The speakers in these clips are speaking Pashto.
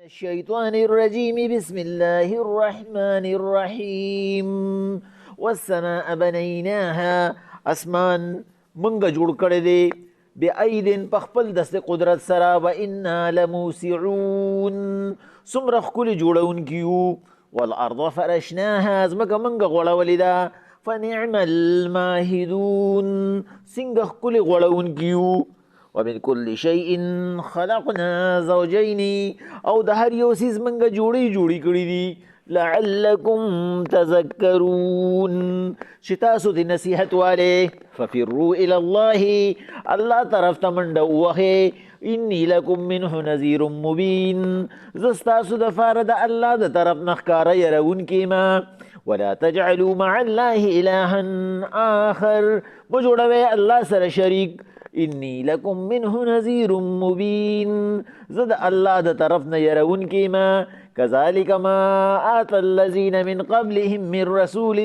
الشيطان الرجيم بسم الله الرحمن الرحيم والسماء بنيناها اسمان منګه جوړ کړی دی بأيدن پخپل دست قدرت سرا وإنا لموسعون سمرخ کل جوړون کیو والارض فرشناها ازمکه منګه غوړولې ده فنعم الماهدون سنګه کل غوړون کیو ومن كل شيء خلقنا زوجين او د هر یو سیز منګه جوړی کړی دي لعلكم تذكرون شتاسو دی نصیحت والے ففروا الى الله طرف تمنډ وخه انی لکم منه نذیر مبین زستاسو د فارد الله د طرف نخکار يرون کیما ولا تجعلوا مع الله الها آخر مجوړوي الله سره شریک انی لکم منه نذیر مبین زد الله د طرف نه يرون کیما كذلك ما آت الذين من قبلهم من رسول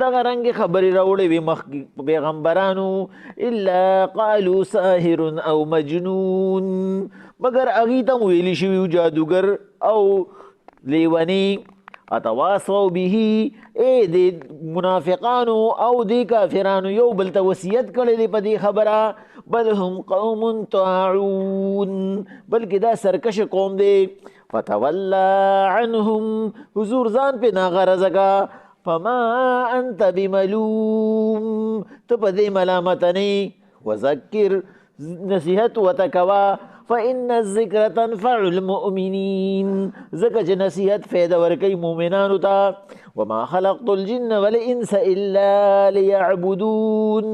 دغه رنګ خبرې راوړې وي مخکې پیغمبرانو الا قالوا ساحر او مجنون مگر هغې ته ویلی شوي جادوګر او لیونی اتواصوا به د منافقانو او د کافرانو یو بل ته وصیت کړی دی په دې خبره بل هم قوم طاعون بلکې دا سرکش قوم دی فتولى عنهم حضور ځان په ناغرضه کا فما انت بملوم ته په دې ملامت نه وذکر نصیحت وتکوا فإن الذکر تنفع المؤمنین ذکر چې نصیحت فایده ورکوي مؤمنانو ته وما خلقت الجن والانس الا ليعبدون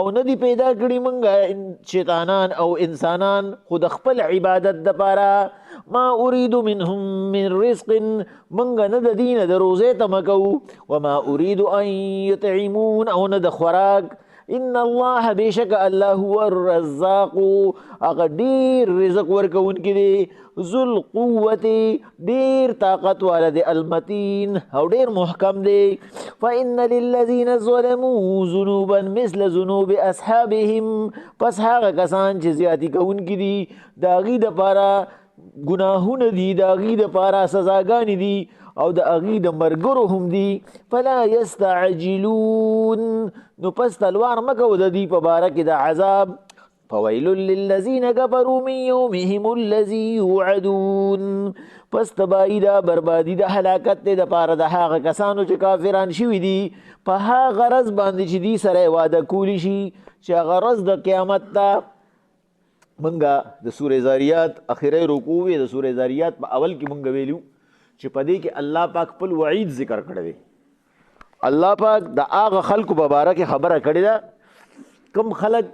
او ندی پیدا کړي مونږه شیطانان او انسانان خود خپل عبادت دپاره ما اريد منهم من رزق منګه نه د دینه د روزې تمکو وما اريد ان يطعمون او نه د خوراک ان الله بشک الله هو الرزاق اغه ډیر رزق ورکوونکی دی ذل قوت ډیر طاقت والا دی المتین او ډیر محکم دی فان للذین ظلموا ذنوبا مثل ذنوب اصحابهم پس هغه کسان چې زیاتی کوونکی دي داغي د پاره گناهونه دي د هغې دپاره سزاګانې دي او د هغې د مرګرو هم دي فلا یستعجلون نو پس تلوار مه کوه د دوی په باره کې د عذاب فویل للذین کفروا من یومهم الذي یوعدون پس تباهي ده بربادي د هلاکت دی دپاره د هغه کسانو چې کافران شوي دي په هغه ورځ باندې چې دوی سره یې واده کولی شي چې هغه ورځ د قیامت ته منګه د سورې زاریات اخیری رکوع د سورې زاریات په اول کې منګه ویلو چې په دې کې الله پاک خپل وعید ذکر کړی دی الله پاک د هغه خلکو په باره کې خبره کړې ده کوم خلک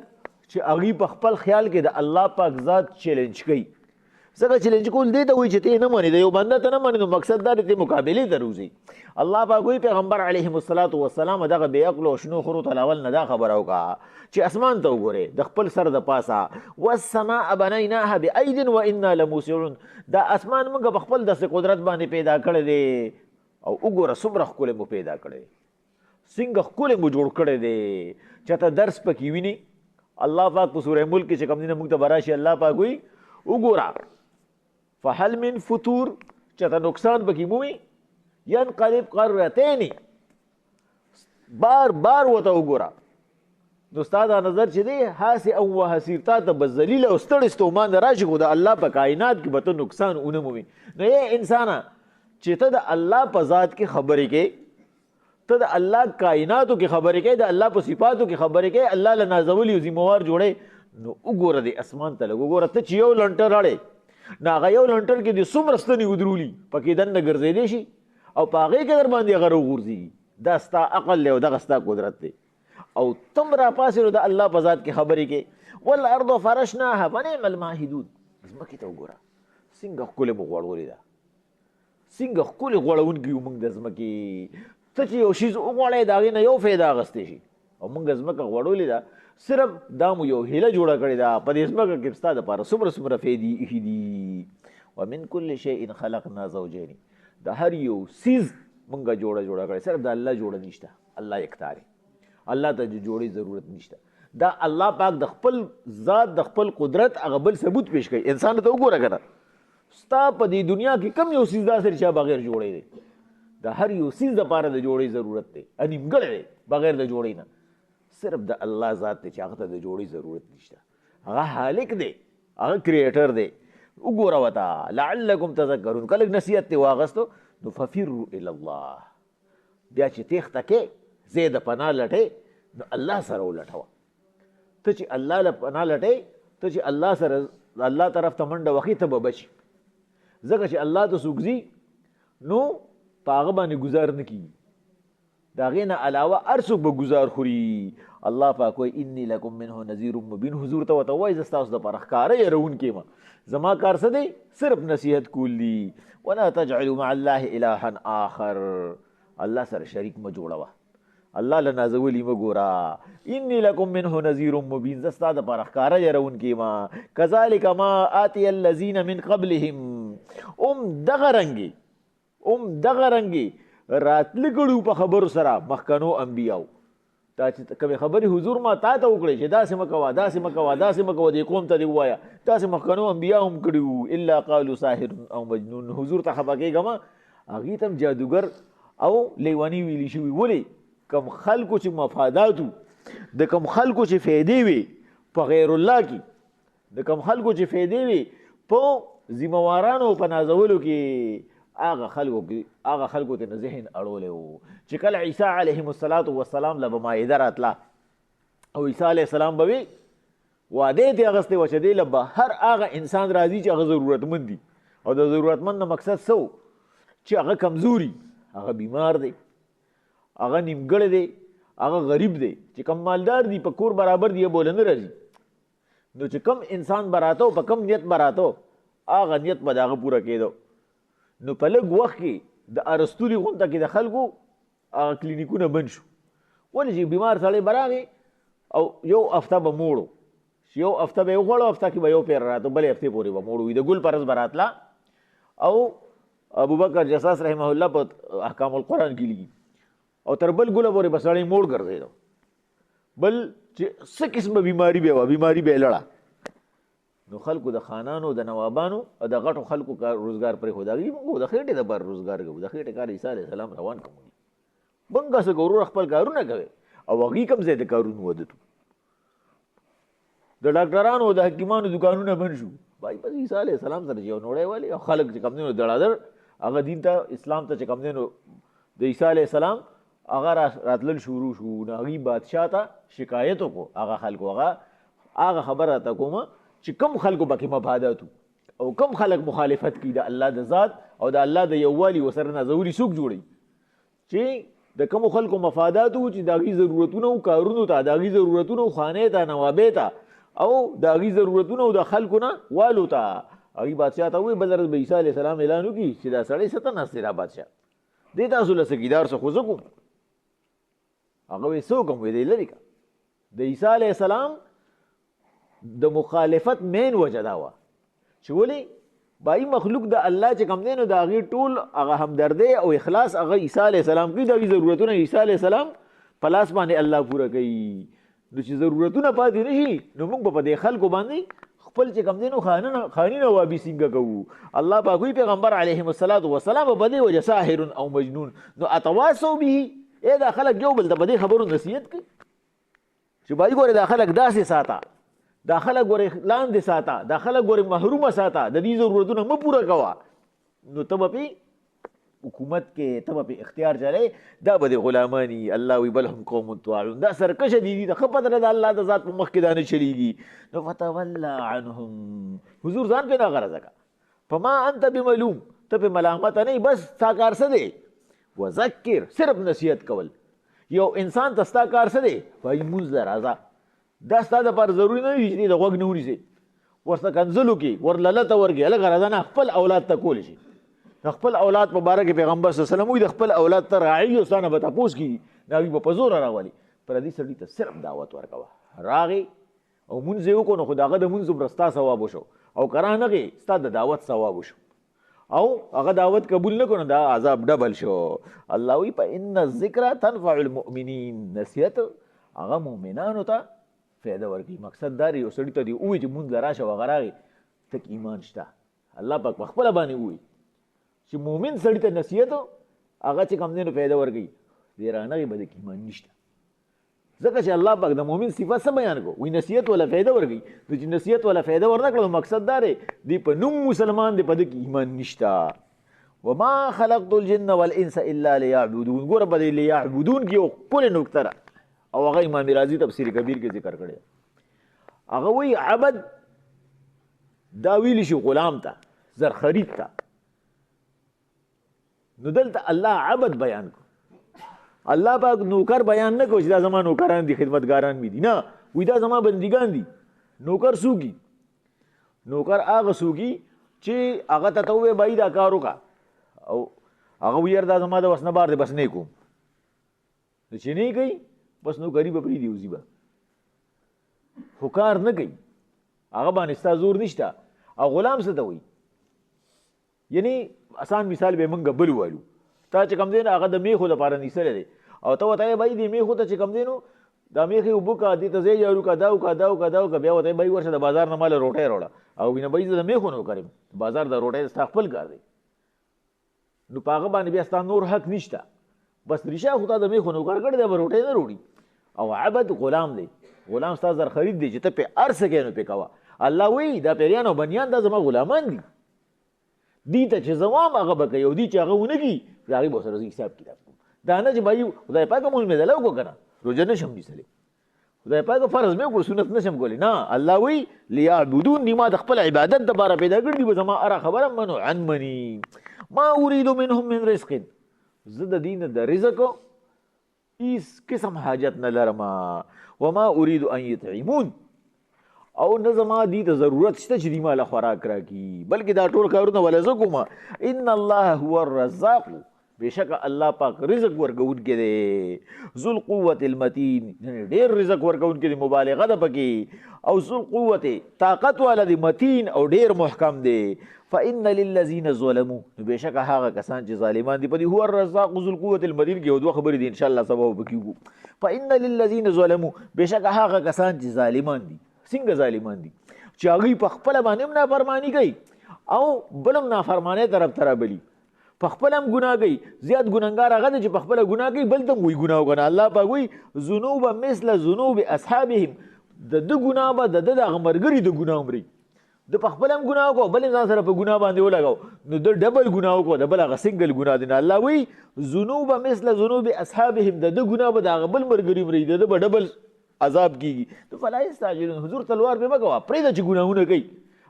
چې هغوی په خپل خیال کې د الله پاک ذات چیلنج کوي ځکه چیلنج کول دې ته وایي چې ته یې نه منې د یو بنده ته نه منې نو مقصد دا دی ته مقابلې ته روځي الله پاک وایي پیغمبر علیهم السلام دغه بې عقلو او شنو خرو ته اول نه دا خبره وکړه چې اسمان ته وګورې د خپل سر د پاسه والسماء بنیناها بأید وانا لموسعون دا اسمان موږ په خپل داسې قدرت باندې پیدا کړی دی او وګوره څومره ښکلی مو پیدا کړی څنګه ښکلی مو جوړ کړی دی چې ته درس پکې ویني الله پاک په سورې ملک کې چې کوم دینه موږ ته براشي الله پاک وایي وګوره فهل من فطور چې ته نقصان پکې مومي ینقلب قرتین بار بار ورته وګوره نو ستا دا نظر چې دی هاسې او وحسیر تا ته بس ذلیله او ستړی ستومان راشي خو د الله په کائنات کې به ته نقصان ونه مومي نو ای انسانه چې ته د الله په ذات کې خبرې کې ته د الله کائناتو کې خبرې کې د الله په صفاتو کې خبرې کې الله له نازولي ذموار جوړې نو وګوره د اسمان ته لږ وګوره ته چې یو لنټر اړې نو هغه یو لنټر کې د څومره ستنې ودرولي پکې دننه ګرځېدی شي او په هغې کې در باندې هغه راوغورځېږي دا ستا عقل دی او دغه ستا قدرت دی او تم را پاسې نو د الله په ذات کې خبرې کې والارض فرشناها فنعم الماهدون ځمکې ته وګوره څنګه ښکلې مو غوړولې ده څنګه ښکلې غوړونکي یو موږ د ځمکې ته چې یو شیز وغواړې د هغې نه یو فایده اخیستی شي او موږ ځمکه غوړولې ده صرف دا مو یو هیله جوړه کړې ده په دې ځمکه کې ستا دپاره څومره فایدې ایښي دي ومن کل شیء خلقنا زوجین د هر یو سیز موږ جوړه کړې صرف د الله جوړه نشته الله یکتار الله ته جوړې ضرورت نشته دا الله پاک د خپل ذات د خپل قدرت هغه بل ثبوت پیش کوي انسان ته وګوره کنه ستا په دې دنیا کې کم یو څیز داسې چې بغیر جوړی دی د هر یو څیز دپاره د جوړۍ ضرورت دی نیمګړی دی بغیر د جوړۍ نه صرف د الله ذات دی چې هغه ته د جوړۍ ضرورت نشته هغه خالق دی هغه کریټر دی وګوره ورته لعلکم تذکرون که لږ نصیحت دې واغستو نو ففروا الی الله بیا چې تېښته کې ځای د پناه لټې نو الله سره ولټوه ته چې الله له پناه لټې ته چې الله سره الله طرف ته منډه وخې ته به بچي ځکه چې الله ته څوک ځي نو په هغه باندې ګزار نه کېږي د هغې نه علاوه هر څوک به ګزار خوري الله پاک وایي انی لکم منه نذیر مبین حضور ته ورته وایي زه ستاسو دپاره ښکاره یېروونکی یم زما کار څه دی صرف نصیحت کول دي ولا تجعلوا مع الله الها آخر الله سره شریک مه جوړوه الله له نازولي مه ګوره انی لکم منه نذیر مبین زه ستا دپاره ښکاره یېروونکی یم کذلک ما آتی الذین من قبلهم دغه رنګې راتله کړو په خبرو سره مخکنو انبیاو تا چې کومې خبرې حضور ما تا ته وکړې چې داسې مه کوه داسې مه کوه داسې مه کوه دې قوم ته دې ووایه داسې مخکنو انبیا هم کړي وو الا قالو ساحر او مجنون حضور ته خفه کېږه مه هغې ته هم جادوګر او لیوني ویلي شوي ولې کم خلکو چې مفاداتو د کم خلکو چې فایدې وي په غیر الله کې د کم خلکو چې فایدې وي په ذموارانو په نازولو کې هغه خلکو ته نه ذهن اړولی و چې کله عیسی علیهم السلام له به مایده راتله او عیسی علیه السلام به وي وعده یې اخیستې وه چې دې له به هر هغه انسان راځي چې هغه ضرورتمند دي او د ضرورتمند نه مقصد څه و چې هغه کمزوري هغه بیمار دی هغه نیمګړی دی هغه غریب دی چې کم مالدار دی په کور برابر دی بوله نه راځي نو چې کم انسان براته په کم نیت براته هغه نیت به د هغه پوره کېدو نو په لږ وخت کې د ارسطوري غونډه کې د خلکو هغه کلینیکونه بند شو ولې چې بیمار سړی به راغی او یو هفته به موړو یو هفته به یې وخوړو هفته کې به یو پیر راته بلې هفتې پورې به موړ وي د ګل پرز به راتله او ابوبکر جساس رحمه الله په احکام القرآن کې لیکي او تر بل ګله پورې به سړی موړ ګرځېدو بل چې څه قسمه بیماري به وه بیماري به یې لړه نو خلکو د خانانو د نوابانو او د غټو خلکو کار روزګار پرېښود هغوی موږ د خېټې دپاره روزګار کوو د خېټې کار عیسی علیه السلام روان کوو موږ هسې که ورور خپل کارونه کوي او هغوی کوم ځای د کارونو عادت د ډاکټرانو او د حکیمانو دکانونه بند شو بای پس عیسی علیه السلام سره چې یو نوړی والی او خلک چې کوم دی نو دړادر هغه دین ته اسلام ته چې کوم دی نو د عیسی علیه السلام هغه راتلل شروع شو نو هغوی بادشاه ته شکایت وکړو هغه خلکو هغه خبره راته کومه چې کم خلکو پکې مفاداتو او کم خلک مخالفت کوي د الله د ذات او د الله د یووالي ورسره نازولي څوک جوړوي چې د کمو خلکو مفاداتو چې د هغوی ضرورتونه و کارونو ته د هغوی ضرورتونه و خانې ته نوابې ته او د هغوی ضرورتونه و د خلکو نه والو ته هغوی بادشاه ته ووایي بل ورځ به عیسی علیه السلام اعلان وکړي چې دا سړی څه ته ناست دی دا بادشاه دې تاسو له څکیدار څه خو زه کوم هغه وایي څه وکړم وایي دی لرې کړه د عیسی علیه السلام د مخالفت مین وجه دا وه چې ولې بای مخلوق د الله چې کوم دی نو د هغې ټول هغه همدردۍ او اخلاص هغه عیسی علیه السلام کوي د هغې ضرورتونه عیسی علیه السلام په لاس باندې الله پوره کوي نو چې ضرورتونه پاتې نه شي نو موږ به په دې خلکو باندې خپل چې کوم دی نو خاني نوابي څنګه کوو الله پاک وایي پیغمبر علیهم السلام په دې وجه ساحر او مجنون نو اتواصوا به دا خلک یو بل ته په دې خبرو نصیحت کوي چې بای ګورې دا خلک داسې ساته دا خلک ګورې لاندې ساته دا خلک ګورې محرومه ساته د دې ضرورتونه مه پوره کوه نو ته به پې حکومت کې ته به پې اختیار چلی دا به د غلاماني الله وی بل هم قوم طاعون دا سرکشه دي د ښه پته د الله د ذات په مخ کې دا نه چلیږي نو فتوله عنهم حضور ځان پې ناغرضه که فما انت بملوم ته پې ملامته نه بس ستا کار څه دی وذکر صرف نصیحت کول یو انسان ته ستا کار څه دی وایي مونځ له راځه دا ستا دپاره ضروري نه وي چې د غوږ نه ونیسې ورته کنځلو کې ورللته ورکړي هلکه راځه نه خپل اولاد ته کولی شي د خپل اولاد په باره کې پیغمبر صلی الله علیه وسلم وایي د خپل اولاد ته راعي او ستا نه به تپوس کېږي د هغوی به په زوره راولي پردي سړي ته صرف دعوت ورکوه راغې او مونځ یې وکړو نو خو د هغه د مونځ دومره ستا ثواب وشو او که رانغې ستا د دعوت ثواب وشو او هغه دعوت قبول نه کړو دا عذاب ډبل شو الله وایي فإن الذکر تنفع المؤمنین نصیحت هغه مؤمنانو ته فایده ورکوي مقصد دا دی یو سړي ته دې ووایي چې مونځ له راشه هغه راغی تک ایمان شته الله پاک په خپله باندې ووایي چې مؤمن سړي ته نصیحت هغه چې کوم دی نو فایده ورکوي دی رانغې به د ایمان نشته ځکه چې الله پاک د مؤمن صفت څه بیان کړو وایي نصیحت والا فایده ورکوي نو چې نصیحت والا فایده ورنه کړه مقصد دا دی دی په نوم مسلمان دی په ده کې ایمان نشته وما خلقت الجن والانس الا ليعبدون ګوره په دې لیعبدون کې یو ښکلې نکته ده او هغه امام رازي تفسیر کبیر کې ذکر کړی هغه وایي عبد دا ویلی شي غلام ته زر خرید ته نو دلته الله عبد بیان کو الله پاک نوکر بیان نه کو چې دا زما نوکران دي خدمتګاران مې دي نه وایي دا زما بندګان دي نوکر څوک نوکر هغه څوک چې هغه ته ته ووایې بھائی دا کار وکړه او هغه وایي یار دا زما د وس نه بار دی بس نه کوم نو چې نه کوي بس نوکري به پرېږدي وځي به خو کار نه کوي هغه باندې ستا زور نشته او غلام څه ته وایي یعنی آسان مثال به موږ بل وایو تا چې کوم دی نو هغه د میخو لپاره نیسلی دی او ته ورته بھائی دې میخو ته چې کوم دی نو دا میخې اوبه کا دې ته ځای جارو کا دا وکړه دا وکړه دا وکړه بیا ورته بھائی ورشه د بازار نه ماله روټۍ راوړه او وینه بھائی زه د میخو نه وکړم بازار د روټۍ ستا خپل کار دی نو په هغه باندې بیا ستا نور حق نشته بس ریشه خو تا د میخو نه وکړ کړی دی به روټۍ نه روړي او عبد غلام دی غلام ستا زر خرید دی چې ته پې هر څه کوې نو پې کوه الله وایي دا پیریان او بنیان دا زما غلامان دي دي ته چې زوام هغه به کوي او دي چې هغه ونه کړي د هغې به ورسره حساب کتاب کوم دا نه چې بھائی خدای پاکه مونځ مې دله وکړو که نه روژه نه شم نیسلی خدای پاکه فرض مې وکړو سنت نه شم کولی نه الله وایي لیعبدون دي ما د خپل عبادت دپاره پیدا کړي دي به زما هره خبره منو عن مني ما اريد منهم من رزق زه د دې نه د رزق هیڅ قسم حاجت نه لرم وما اريد ان يطعمون او نه زما دې ته ضرورت شته چې دې ماله خوراک راکړي بلکې دا ټول کارونه وله زه کوم ان الله هو الرزاق بېشکه الله پاک رزق ورکوونکی دی ذو القوت المتین ډېر رزق ورکوونکی دی مبالغه ده پکې او ذو القوت طاقت والا دی متین او ډېر محکم دی فإن للذین ظلموا بېشکه هغه کسان چې ظالمان دي په دې هو الرزاق ذو القوت المتین کې یو دوه خبرې دي انشاءالله سبا به کېږو فإن للذین ظلموا بېشکه هغه کسان چې ظالمان دي څنګه ظالمان دي چې هغوی په خپله باندې هم نافرماني کوي او بل هم نافرمانۍ طرف ته رابلي په خپله هم ګناه کوي زیات ګنهګار هغه دی چې په خپله ګناه کوي بل ته هم وایي ګناه وکړه الله پاک وایي ذنوب مثل ذنوب اصحابهم د ده ګناه به د ده دغه ملګري د ګناه مري د په خپله هم ګناه وکړو بل هم ځان سره په ګناه باندې ولګو نو د ډبل ګناه وکړو د بل هغه سنګل ګناه دی نه الله وایي ذنوب مثل ذنوب اصحابهم د ده ګناه به د هغه بل ملګري مري د ده به ډبل عذاب کیږي نو فلا یستعجلون حضور تلوار به مه کوه پرېږده چې ګناهونه کوي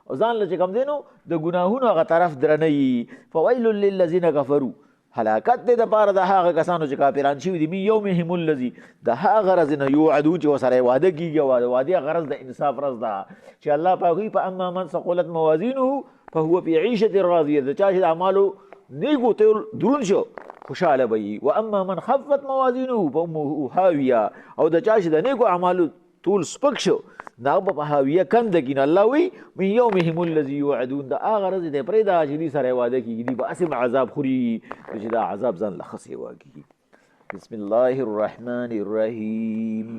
او ځان له چې کوم دی نو د ګناهونو هغه طرف درنه وي فویل للذین کفروا هلاکت دی دپاره د هغه کسانو چې کافران شوي دي من یومهم الذي د هغه ورځې نه یوعدون چې ورسره یې واده کېږي او د واده هغه ورځ د انصاف ورځ ده چې الله پاک وایي فاما من ثقلت موازینه فهو فی عیشة راضیه د چا چې د اعمالو نیکو تیل دروند شو خوشحاله به وي واما من خفت موازینه فامه هاویه او د چا چې د نیکو اعمالو طول سپک شو نو هغه به په هاویه کنده کړي نو الله وایي من یومهم الذي یوعدون د هغه ورځې دی پرېږده چې دوی سره یې واده کېږي دوی به هسې عذاب خوري چې دا عذاب ځان له ښه سیوا کېږي بسم الله الرحمن الرحیم